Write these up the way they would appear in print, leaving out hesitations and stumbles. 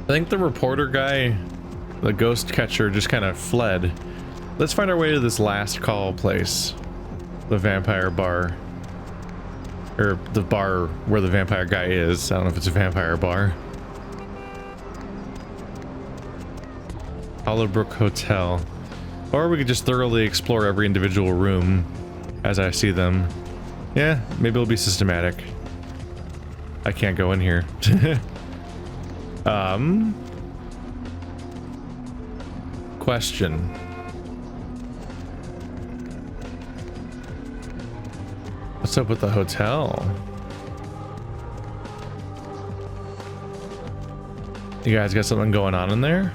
think the reporter guy, the ghost catcher, just kind of fled. Let's find our way to this last call place. The vampire bar. Or the bar where the vampire guy is. I don't know if it's a vampire bar. Hollowbrook Hotel. Or we could just thoroughly explore every individual room as I see them. Yeah, maybe it'll be systematic. I can't go in here. Question. What's up with the hotel? You guys got something going on in there?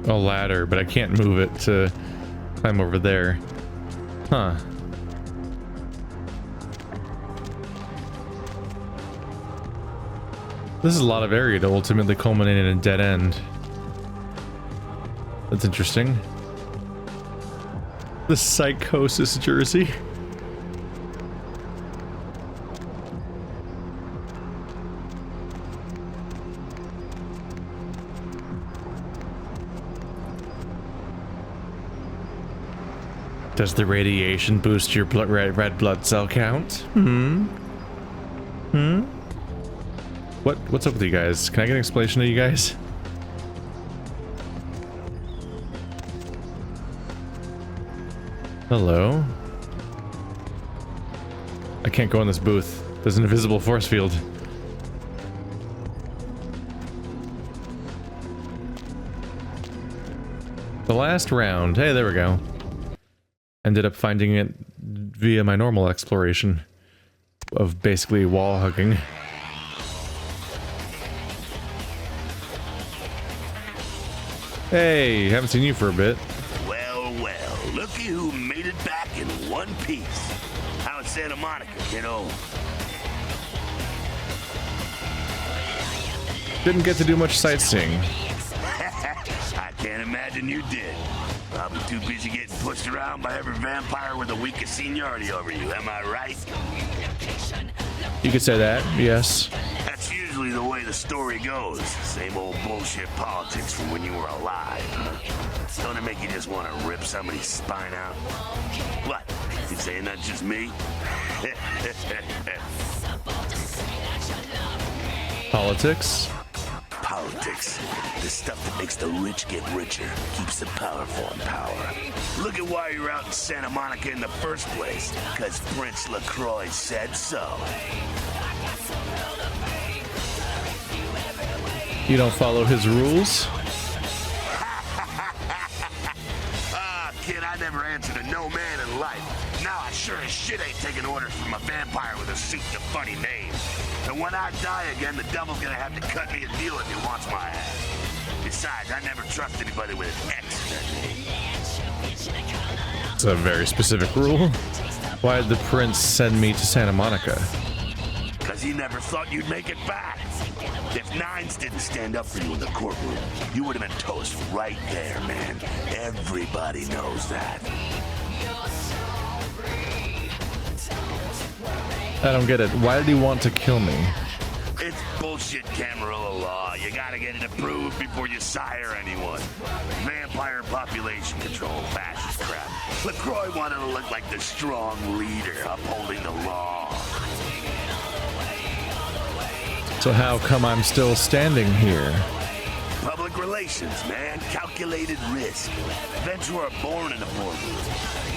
A ladder, but I can't move it to climb over there. Huh. This is a lot of area to ultimately culminate in a dead end. That's interesting. The Psychosis jersey. Does the radiation boost your red blood cell count? What's up with you guys? Can I get an explanation to you guys? Hello? I can't go in this booth. There's an invisible force field. The last round. Hey, there we go. Ended up finding it via my normal exploration of basically wall hugging. Hey, haven't seen you for a bit. Well, looky who made it back in one piece. How it's Santa Monica, kiddo? Didn't get to do much sightseeing. I can't imagine you did. Probably too busy getting pushed around by every vampire with the weakest seniority over you, am I right? You could say that, yes. That's usually the way the story goes. Same old bullshit politics from when you were alive, huh? Don't it make you just want to rip somebody's spine out? What? You saying that's just me? Politics? Politics. The stuff that makes the rich get richer, keeps the powerful in power. Look at why you're out in Santa Monica in the first place. Because Prince LaCroix said so. You don't follow his rules? Kid, I never answered to no man in life. Now I sure as shit ain't taking orders from a vampire with a suit and a funny name. And when I die again, the devil's gonna have to cut me a deal if he wants my ass. Besides, I never trust anybody with an X in their name. It's a very specific rule. Why did the prince send me to Santa Monica? Because he never thought you'd make it back. If Nines didn't stand up for you in the courtroom, you would have been toast right there, man. Everybody knows that. I don't get it. Why did he want to kill me? It's bullshit Camarilla law. You gotta get it approved before you sire anyone. Vampire population control, fascist crap. LaCroix wanted to look like the strong leader upholding the law. So how come I'm still standing here? Public relations, man. Calculated risk. Events were born in the boardroom.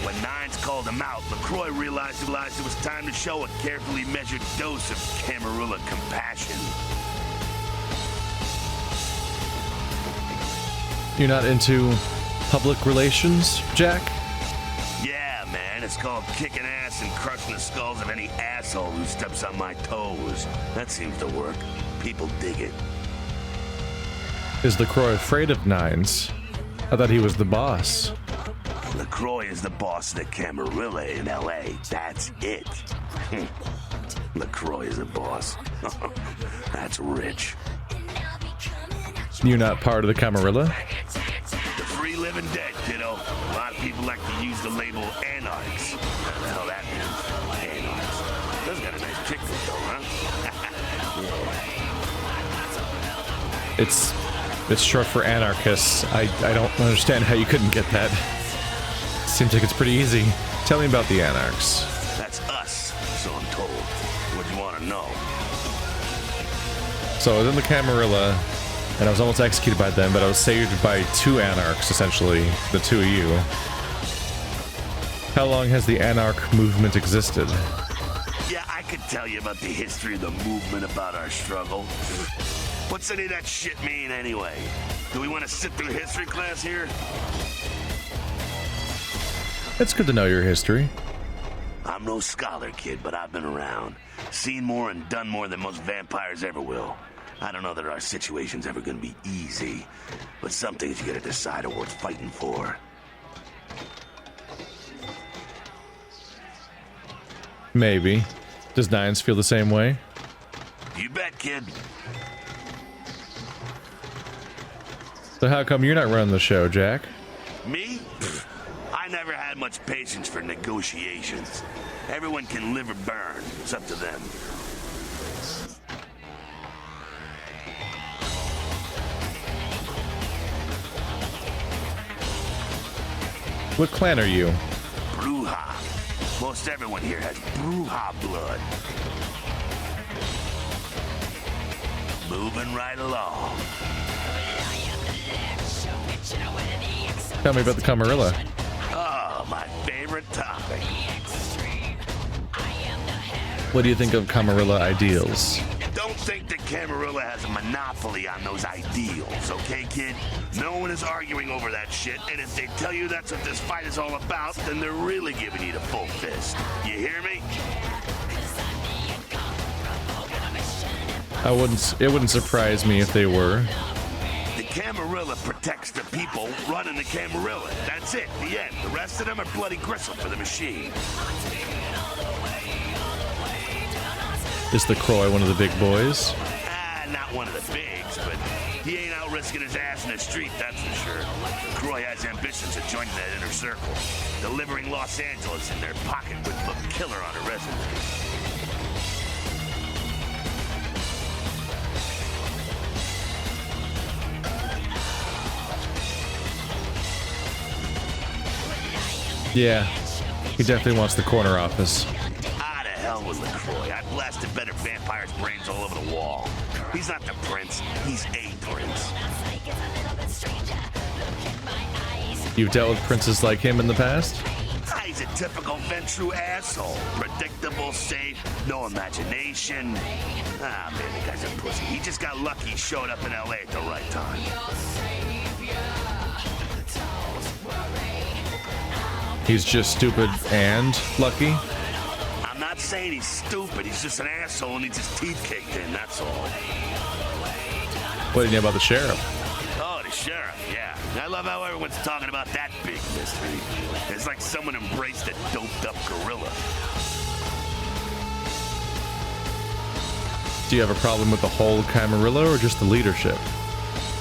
When Nines called him out, LaCroix realized it was time to show a carefully measured dose of Camarilla compassion. You're not into public relations, Jack? Yeah, man. It's called kicking ass and crushing the skulls of any asshole who steps on my toes. That seems to work. People dig it. Is LaCroix afraid of Nines? I thought he was the boss. LaCroix is the boss of the Camarilla in L.A. That's it. LaCroix is a boss. That's rich. You're not part of the Camarilla? The free living dead, kiddo. A lot of people like to use the label Anarchs. What the hell that means? Anarchs. Those got a nice chick though, huh? It's short for anarchists. I don't understand how you couldn't get that. Seems like it's pretty easy. Tell me about the Anarchs. That's us, so I'm told. What do you want to know? So I was in the Camarilla, and I was almost executed by them, but I was saved by two Anarchs, essentially. The two of you. How long has the Anarch movement existed? Yeah, I could tell you about the history of the movement, about our struggle. What's any of that shit mean, anyway? Do we want to sit through history class here? It's good to know your history. I'm no scholar, kid, but I've been around. Seen more and done more than most vampires ever will. I don't know that our situation's ever gonna be easy, but some things you gotta decide are worth fighting for. Maybe. Does Nines feel the same way? You bet, kid. So how come you're not running the show, Jack? Me? I never had much patience for negotiations. Everyone can live or burn. It's up to them. What clan are you? Bruja. Most everyone here has Bruja blood. Moving right along. Tell me about the Camarilla. Oh, my favorite topic. What do you think of Camarilla ideals? Don't think that Camarilla has a monopoly on those ideals, okay, kid? No one is arguing over that shit, and if they tell you that's what this fight is all about, then they're really giving you the full fist. You hear me? It wouldn't surprise me if they were. The Camarilla protects the people running the Camarilla. That's it, the end. The rest of them are bloody gristle for the machine. Is the Croy one of the big boys? Not one of the bigs, but he ain't out risking his ass in the street, that's for sure. Croy has ambitions of joining that inner circle, delivering Los Angeles in their pocket with a killer on a resume. Yeah, he definitely wants the corner office. Ah, to hell with LaCroix. I blasted better vampires' brains all over the wall. He's not the prince, he's a prince. You've dealt with princes like him in the past? He's a typical Ventru asshole. Predictable, safe, no imagination. Ah, man, the guy's a pussy. He just got lucky he showed up in LA at the right time. He's just stupid and lucky? I'm not saying he's stupid. He's just an asshole and needs his teeth kicked in, that's all. What do you know about the sheriff? Oh, the sheriff, yeah. I love how everyone's talking about that big mystery. It's like someone embraced a doped-up gorilla. Do you have a problem with the whole Camarilla or just the leadership?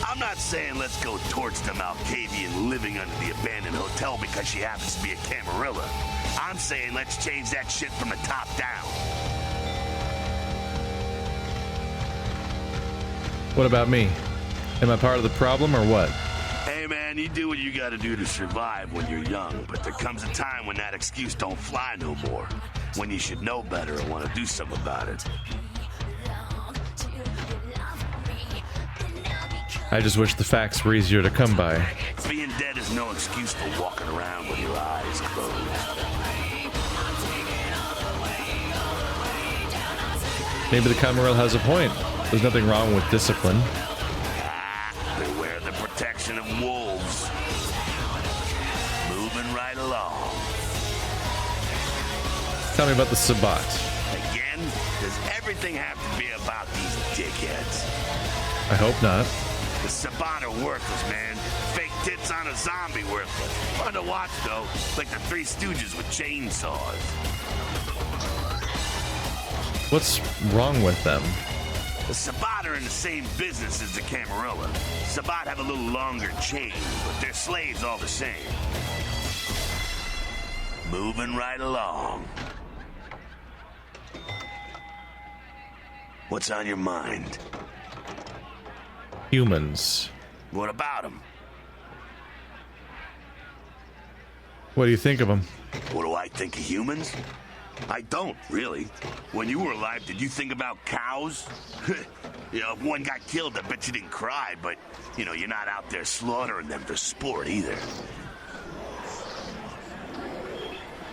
I'm not saying let's go torch the Malkavian living under the abandoned hotel because she happens to be a Camarilla. I'm saying let's change that shit from the top down. What about me? Am I part of the problem or what? Hey man, you do what you gotta do to survive when you're young, but there comes a time when that excuse don't fly no more. When you should know better and want to do something about it. I just wish the facts were easier to come by. Being dead is no excuse for walking around with your eyes closed. Maybe the Camarilla has a point. There's nothing wrong with discipline. Beware the protection of wolves. Moving right along. Tell me about the Sabbat. Again? Does everything have to be about these dickheads? I hope not. The Sabbat are worthless, man. Fake tits on a zombie worthless. Fun to watch, though. Like the Three Stooges with chainsaws. What's wrong with them? The Sabbat are in the same business as the Camarilla. Sabbat have a little longer chain, but they're slaves all the same. Moving right along. What's on your mind? Humans. What about them? What do you think of them? What do I think of humans? I don't, really. When you were alive, did you think about cows? You know, if one got killed, I bet you didn't cry, but, you know, you're not out there slaughtering them for sport either.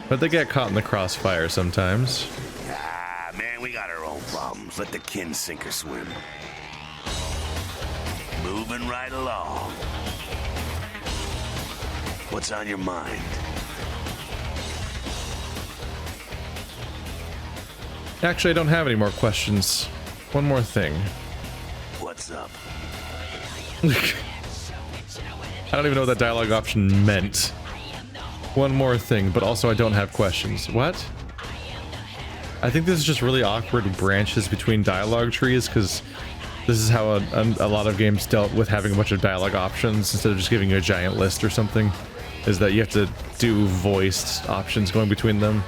But they get caught in the crossfire sometimes. Ah, man, we got our own problems. Let the kin sink or swim. Moving right along. What's on your mind? Actually, I don't have any more questions. One more thing. What's up? I don't even know what that dialogue option meant. One more thing, but also I don't have questions. What? I think this is just really awkward branches between dialogue trees, because this is how a lot of games dealt with having a bunch of dialogue options instead of just giving you a giant list or something, is that you have to do voiced options going between them.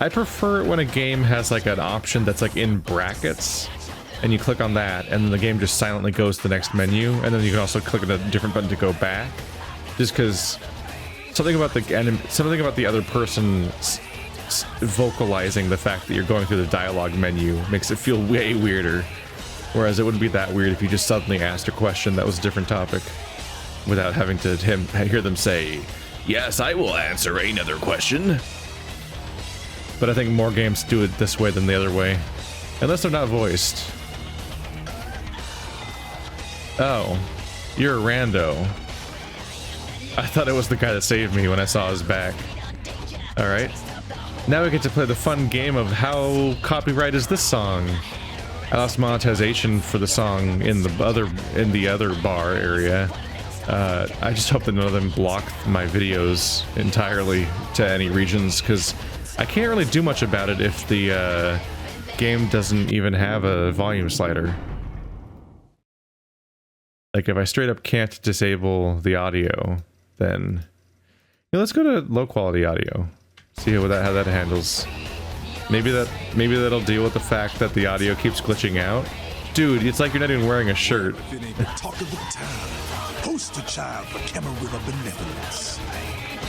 I prefer it when a game has like an option that's like in brackets and you click on that and then the game just silently goes to the next menu, and then you can also click on a different button to go back, just because something about the other person vocalizing the fact that you're going through the dialogue menu makes it feel way weirder, whereas it wouldn't be that weird if you just suddenly asked a question that was a different topic without having to hear them say, "Yes, I will answer another question." But I think more games do it this way than the other way. Unless they're not voiced. Oh. You're a rando. I thought it was the guy that saved me when I saw his back. Alright. Now we get to play the fun game of how copyright is this song. I lost monetization for the song in the other bar area. I just hope that none of them block my videos entirely to any regions, because I can't really do much about it if the game doesn't even have a volume slider. Like if I straight up can't disable the audio, then let's go to low quality audio. See how that handles. Maybe that'll deal with the fact that the audio keeps glitching out. Dude, it's like you're not even wearing a shirt. If it ain't the talk of the town, poster child for Camarilla benevolence.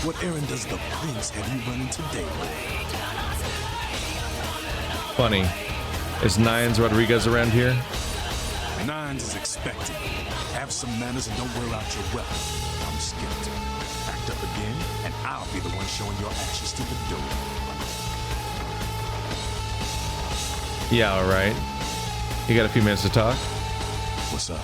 What errand does the prince have you running today? Funny. Is Nines Rodriguez around here? Nines is expected. Have some manners and don't wear out your weapon. I'm skipped. Act up again, and I'll be the one showing your actions to the door. Yeah, alright. You got a few minutes to talk? What's up?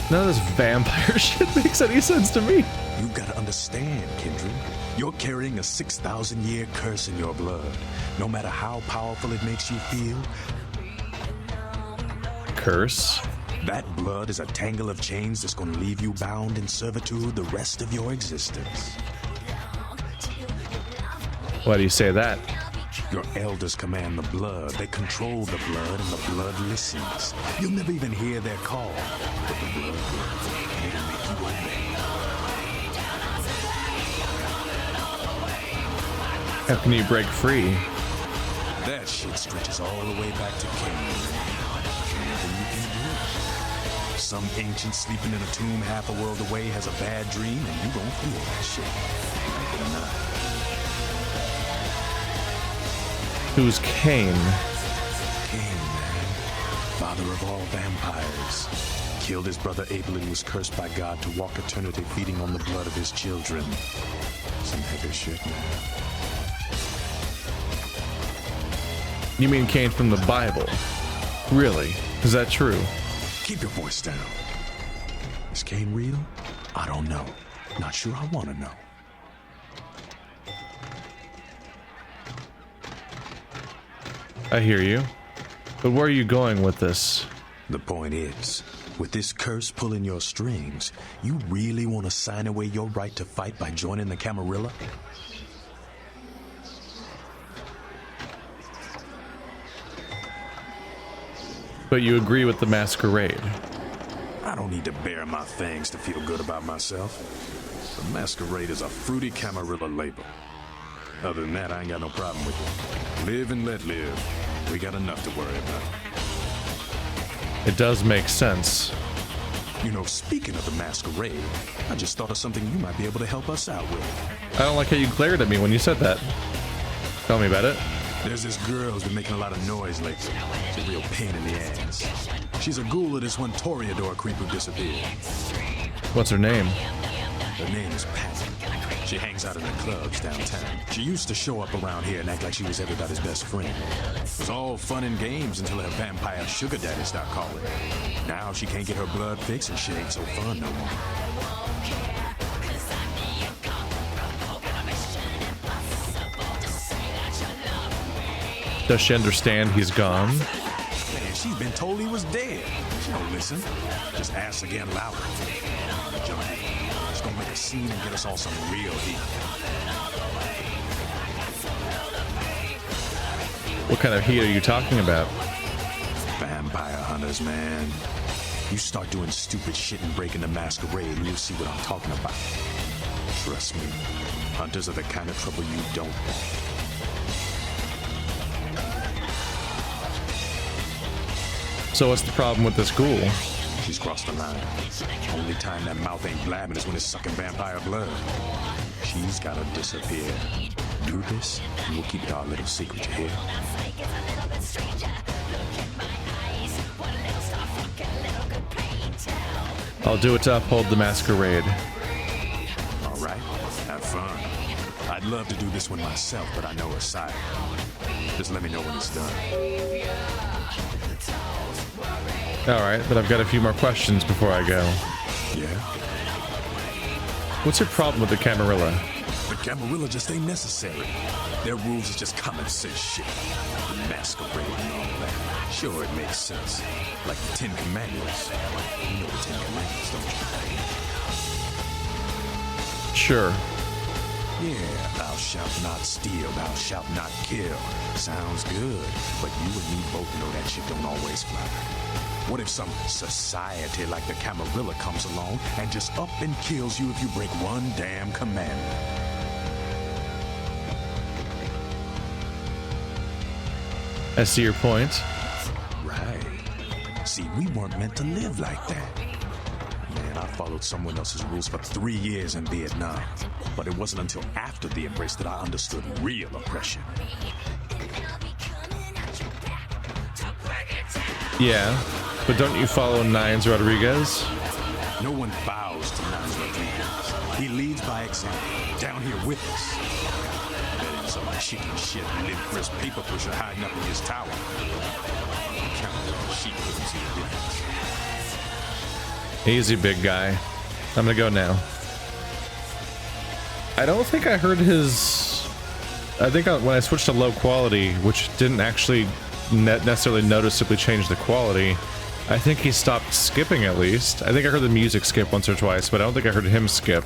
None of this vampire shit makes any sense to me. You gotta understand, Kendra. You're carrying a 6,000-year curse in your blood. No matter how powerful it makes you feel, Curse? that blood is a tangle of chains that's gonna leave you bound in servitude the rest of your existence. Why do you say that? Your elders command the blood. They control the blood, and the blood listens. You'll never even hear their call, but the blood will. It'll make you obey. How can you break free? That shit stretches all the way back to Cain. Nothing you can do. Some ancient sleeping in a tomb half a world away has a bad dream, and you gon' feel that shit. Like it or not. Who's Cain? Cain, man. Father of all vampires. Killed his brother Abel and was cursed by God to walk eternity feeding on the blood of his children. Some heavy shit, man. You mean Cain from the Bible? Really? Is that true? Keep your voice down. Is Cain real? I don't know. Not sure I want to know. I hear you. But where are you going with this? The point is, with this curse pulling your strings, you really want to sign away your right to fight by joining the Camarilla? But you agree with the Masquerade. I don't need to bare my fangs to feel good about myself. The Masquerade is a fruity Camarilla label. Other than that, I ain't got no problem with it. Live and let live. We got enough to worry about. It does make sense. You know, speaking of the Masquerade, I just thought of something you might be able to help us out with. I don't like how you glared at me when you said that. Tell me about it. There's this girl who's been making a lot of noise lately. She's a real pain in the ass. She's a ghoul of this one Toreador creep who disappeared. What's her name? Her name is Pat. She hangs out in the clubs downtown. She used to show up around here and act like she was everybody's best friend. It was all fun and games until her vampire sugar daddy stopped calling. Now she can't get her blood fixed and shit ain't so fun no more. Does she understand he's gone? Man, she's been told he was dead. She don't listen. Just asks again louder. Jump in. She's gonna make a scene and get us all some real heat. What kind of heat are you talking about? Vampire hunters, man. You start doing stupid shit and breaking the Masquerade and you'll see what I'm talking about. Trust me, hunters are the kind of trouble you don't want. So what's the problem with this ghoul? She's crossed the line. Only time that mouth ain't blabbing is when it's sucking vampire blood. She's gotta disappear. Do this, and we'll keep it our little secret, you hear? I'll do it to uphold the Masquerade. All right, have fun. I'd love to do this one myself, but I know her side. Just let me know when it's done. Alright, but I've got a few more questions before I go. Yeah? What's your problem with the Camarilla? The Camarilla just ain't necessary. Their rules is just common sense shit. The Masquerade and all that. Sure, it makes sense. Like the Ten Commandments. You know the Ten Commandments, don't you? Sure. Yeah, thou shalt not steal, thou shalt not kill. Sounds good, but you and me both know that shit don't always fly. What if some society like the Camarilla comes along and just up and kills you if you break one damn commandment? I see your point. Right. See, we weren't meant to live like that. Man, I followed someone else's rules for 3 years in Vietnam. But it wasn't until after the embrace that I understood real oppression. Yeah, but don't you follow Nines Rodriguez? No one bows to Nines Rodriguez. He leads by example, down here with us. That is some chicken shit lip-crisp paper pusher hiding up in his tower. She couldn't see the difference. Easy, big guy. I'm gonna go now. I don't think I heard his... I think when I switched to low quality, which didn't actually necessarily noticeably change the quality, I think he stopped skipping at least. I think I heard the music skip once or twice, but I don't think I heard him skip.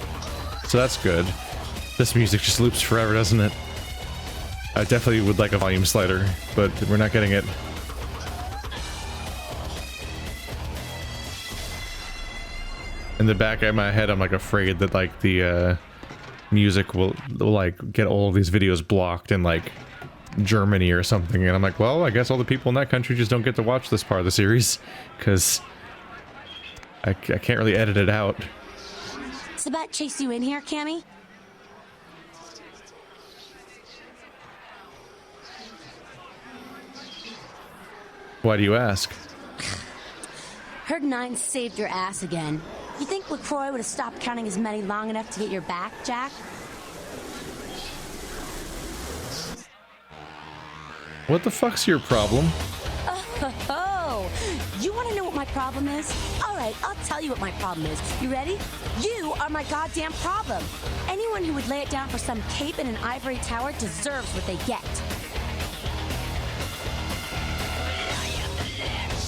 So that's good. This music just loops forever, doesn't it? I definitely would like a volume slider, but we're not getting it. In the back of my head, I'm like afraid that like the music will like get all of these videos blocked in like Germany or something, and I'm like, well, I guess all the people in that country just don't get to watch this part of the series because I can't really edit it out. Sabat chase you in here, Cammy? Why do you ask? Heard Nine saved your ass again. You think LaCroix would have stopped counting his money long enough to get your back, Jack? What the fuck's your problem? Oh, you want to know what my problem is? All right, I'll tell you what my problem is. You ready? You are my goddamn problem. Anyone who would lay it down for some cape in an ivory tower deserves what they get.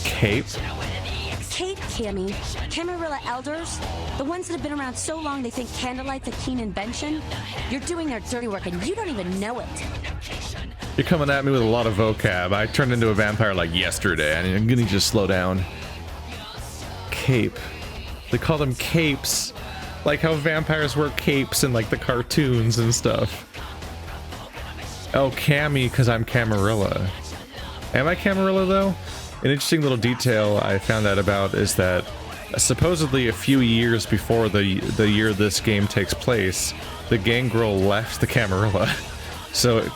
Cape? Cape, Cammy. Camarilla elders. The ones that have been around so long they think candlelight's a keen invention. You're doing their dirty work and you don't even know it. You're coming at me with a lot of vocab. I turned into a vampire like yesterday. I'm gonna just slow down. Cape. They call them capes. Like how vampires wear capes in like the cartoons and stuff. Oh, Cammy, because I'm Camarilla. Am I Camarilla though? An interesting little detail I found out about is that supposedly a few years before the year this game takes place, the Gangrel left the Camarilla. So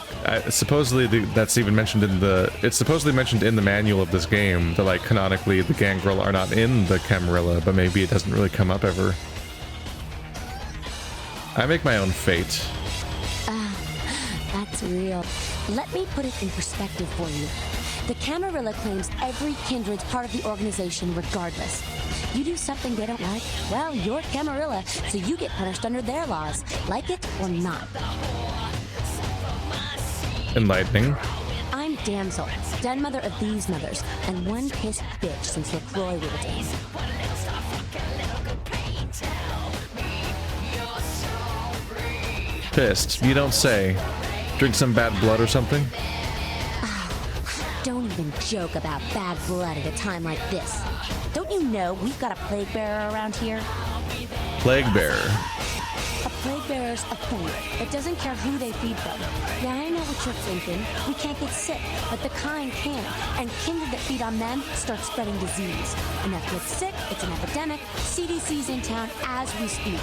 supposedly that's even mentioned in the... It's supposedly mentioned in the manual of this game that like canonically the Gangrel are not in the Camarilla, but maybe it doesn't really come up ever. I make my own fate. That's real. Let me put it in perspective for you. The Camarilla claims every kindred's part of the organization regardless. You do something they don't like, well, you're Camarilla, so you get punished under their laws, like it or not. Enlightening. I'm Damsel, den mother of these mothers, and one pissed bitch since LaCroix ruled in. Pissed. You don't say. Drink some bad blood or something? Don't even joke about bad blood at a time like this. Don't you know we've got a plague bearer around here? Plague bearer. A plague bearer's a thing that doesn't care who they feed from. Yeah, I know what you're thinking. We can't get sick, but the kind can. And kindred that feed on them start spreading disease. Enough gets sick, it's an epidemic. CDC's in town as we speak.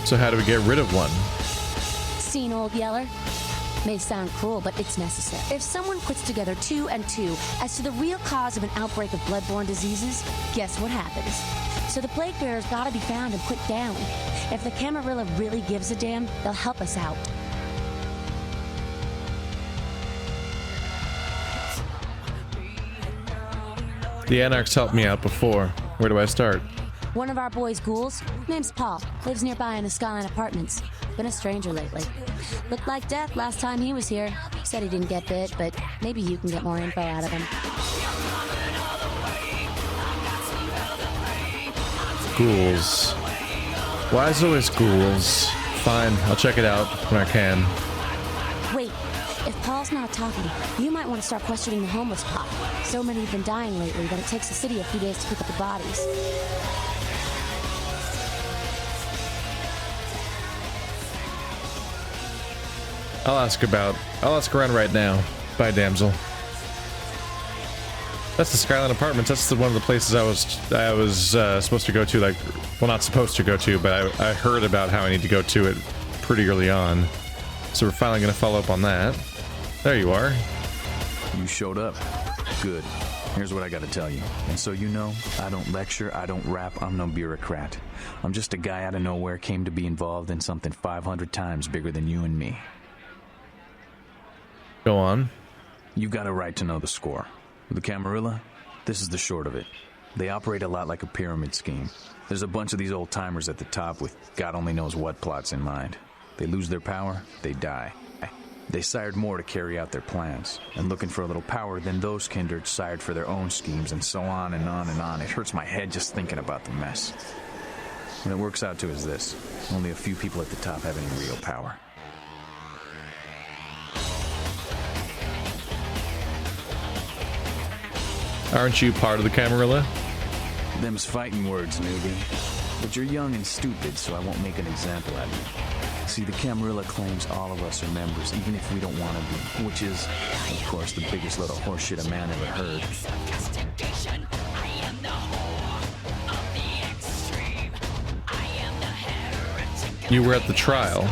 So how do we get rid of one? Seen Old Yeller? May sound cruel, but it's necessary. If someone puts together 2 and 2 as to the real cause of an outbreak of bloodborne diseases, guess what happens? So the plague bearers gotta be found and put down. If the Camarilla really gives a damn, they'll help us out. The Anarchs helped me out before. Where do I start? One of our boys' ghouls, name's Paul, lives nearby in the Skyline Apartments. Been a stranger lately. Looked like death last time he was here. Said he didn't get bit, but maybe you can get more info out of him. Ghouls. Why is it always ghouls? Fine, I'll check it out when I can. Wait, if Paul's not talking, you might want to start questioning the homeless pop. So many have been dying lately that it takes the city a few days to pick up the bodies. I'll ask around right now. Bye, damsel. That's the Skyline Apartments. That's one of the places I was supposed to go to, like, well, not supposed to go to, but I heard about how I need to go to it pretty early on. So we're finally going to follow up on that. There you are. You showed up. Good. Here's what I gotta tell you. And so you know, I don't lecture, I don't rap, I'm no bureaucrat. I'm just a guy out of nowhere came to be involved in something 500 times bigger than you and me. Go on. You got a right to know the score. The Camarilla, this is the short of it. They operate a lot like a pyramid scheme. There's a bunch of these old-timers at the top with God only knows what plots in mind. They lose their power, they die. They sired more to carry out their plans, and looking for a little power, then those kindred sired for their own schemes, and so on and on and on. It hurts my head just thinking about the mess. What it works out to is this. Only a few people at the top have any real power. Aren't you part of the Camarilla? Them's fighting words, newbie. But you're young and stupid, so I won't make an example out of you. See, the Camarilla claims all of us are members, even if we don't want to be, which is, of course, the biggest load of horseshit a man ever heard. You were at the trial.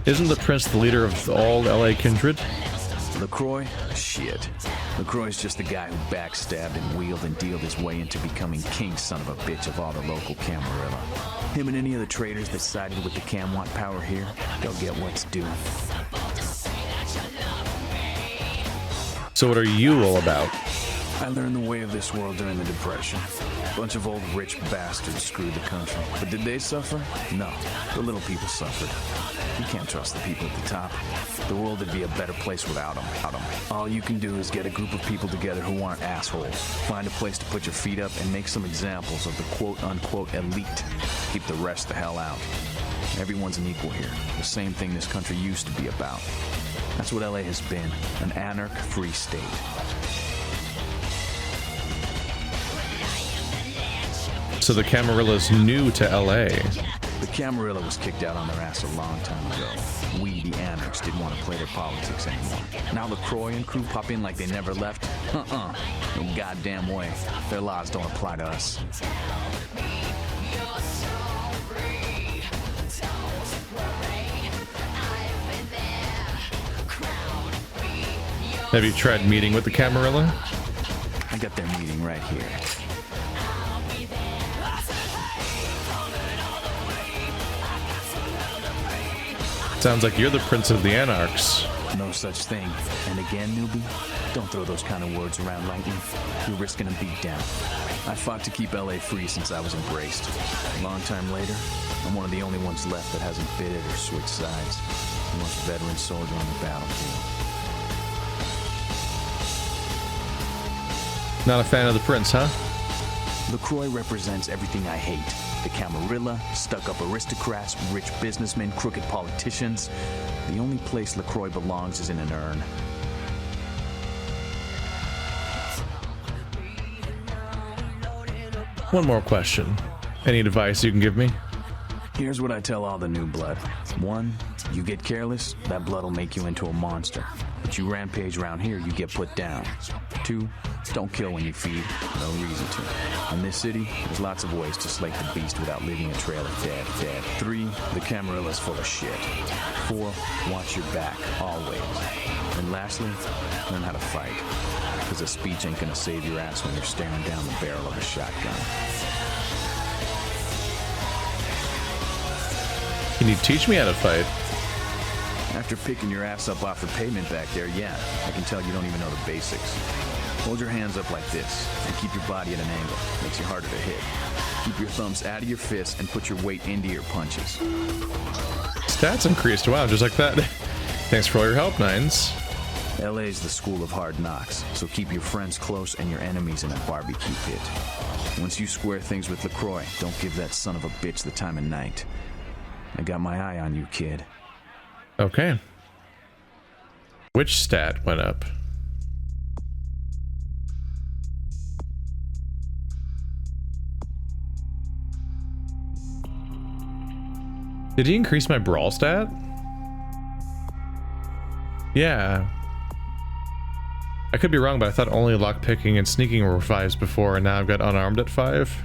Isn't the prince the leader of all LA kindred? LaCroix? Shit. LaCroix's just a guy who backstabbed and wheeled and dealed his way into becoming king son of a bitch of all the local Camarilla. Him and any of the traitors that sided with the Cam want power here, they'll get what's due. So what are you all about? I learned the way of this world during the Depression. A bunch of old rich bastards screwed the country. But did they suffer? No. The little people suffered. You can't trust the people at the top. The world would be a better place without them. All you can do is get a group of people together who aren't assholes. Find a place to put your feet up and make some examples of the quote-unquote elite. Keep the rest the hell out. Everyone's an equal here. The same thing this country used to be about. That's what LA has been, an anarch-free state. So the Camarillo's new to LA. The Camarilla was kicked out on their ass a long time ago. We, the Anarchs, didn't want to play their politics anymore. Now LaCroix and crew pop in like they never left? No goddamn way. Their laws don't apply to us. Have you tried meeting with the Camarilla? I got their meeting right here. Sounds like you're the Prince of the Anarchs. No such thing. And again, newbie, don't throw those kind of words around lightly. You're risking a beatdown. I fought to keep LA free since I was embraced. A long time later, I'm one of the only ones left that hasn't bidded or switched sides. The most veteran soldier on the battlefield. Not a fan of the Prince, huh? LaCroix represents everything I hate. The Camarilla, stuck-up aristocrats, rich businessmen, crooked politicians. The only place LaCroix belongs is in an urn. One more question. Any advice you can give me? Here's what I tell all the new blood. 1, you get careless, that blood will make you into a monster. But you rampage around here, you get put down. 2, don't kill when you feed. No reason to. In this city, there's lots of ways to slake the beast without leaving a trail of dead. 3, the Camarilla's full of shit. 4, watch your back, always. And lastly, learn how to fight. Because a speech ain't gonna save your ass when you're staring down the barrel of a shotgun. Can you teach me how to fight? After picking your ass up off the pavement back there, yeah, I can tell you don't even know the basics. Hold your hands up like this, and keep your body at an angle. Makes you harder to hit. Keep your thumbs out of your fists and put your weight into your punches. Stats increased. Wow, just like that. Thanks for all your help, Nines. LA's the school of hard knocks, so keep your friends close and your enemies in a barbecue pit. Once you square things with LaCroix, don't give that son of a bitch the time of night. I got my eye on you, kid. Okay. Which stat went up? Did he increase my brawl stat? Yeah. I could be wrong, but I thought only lockpicking and sneaking were 5s before, and now I've got unarmed at 5.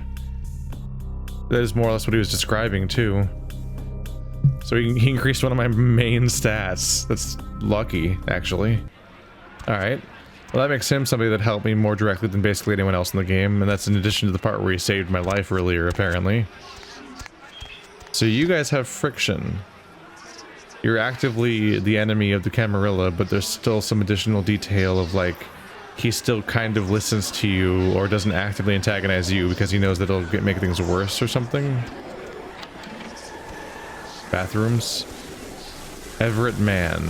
That is more or less what he was describing, too. So he increased one of my main stats. That's lucky, actually. Alright. Well, that makes him somebody that helped me more directly than basically anyone else in the game, and that's in addition to the part where he saved my life earlier, apparently. So you guys have friction. You're actively the enemy of the Camarilla, but there's still some additional detail of, like, he still kind of listens to you or doesn't actively antagonize you because he knows that it'll make things worse or something. Bathrooms. Everett Man.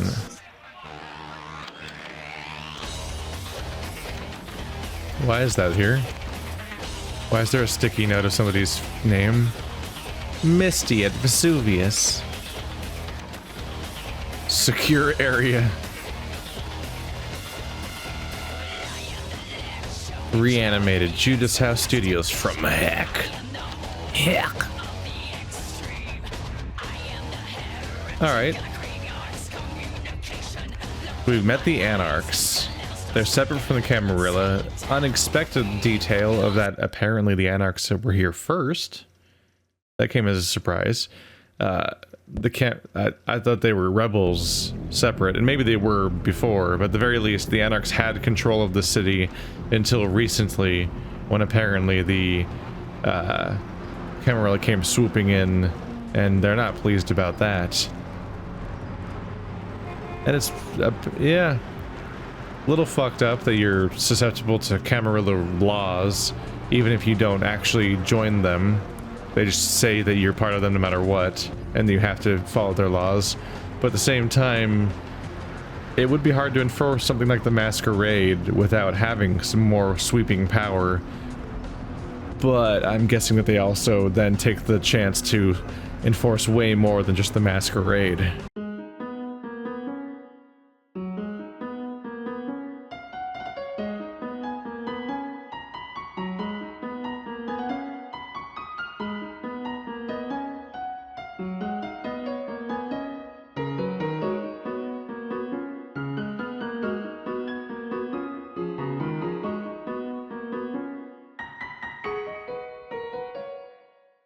Why is that here? Why is there a sticky note of somebody's name? Misty at Vesuvius. Secure area. Reanimated Judas House Studios from heck. Heck. Alright. We've met the Anarchs. They're separate from the Camarilla. Unexpected detail of that apparently the Anarchs were here first. That came as a surprise. I thought they were rebels separate, and maybe they were before, but at the very least the Anarchs had control of the city until recently, when apparently the Camarilla came swooping in, and they're not pleased about that. And it's, yeah, a little fucked up that you're susceptible to Camarilla laws, even if you don't actually join them. They just say that you're part of them no matter what, and you have to follow their laws. But at the same time, it would be hard to enforce something like the Masquerade without having some more sweeping power. But I'm guessing that they also then take the chance to enforce way more than just the masquerade.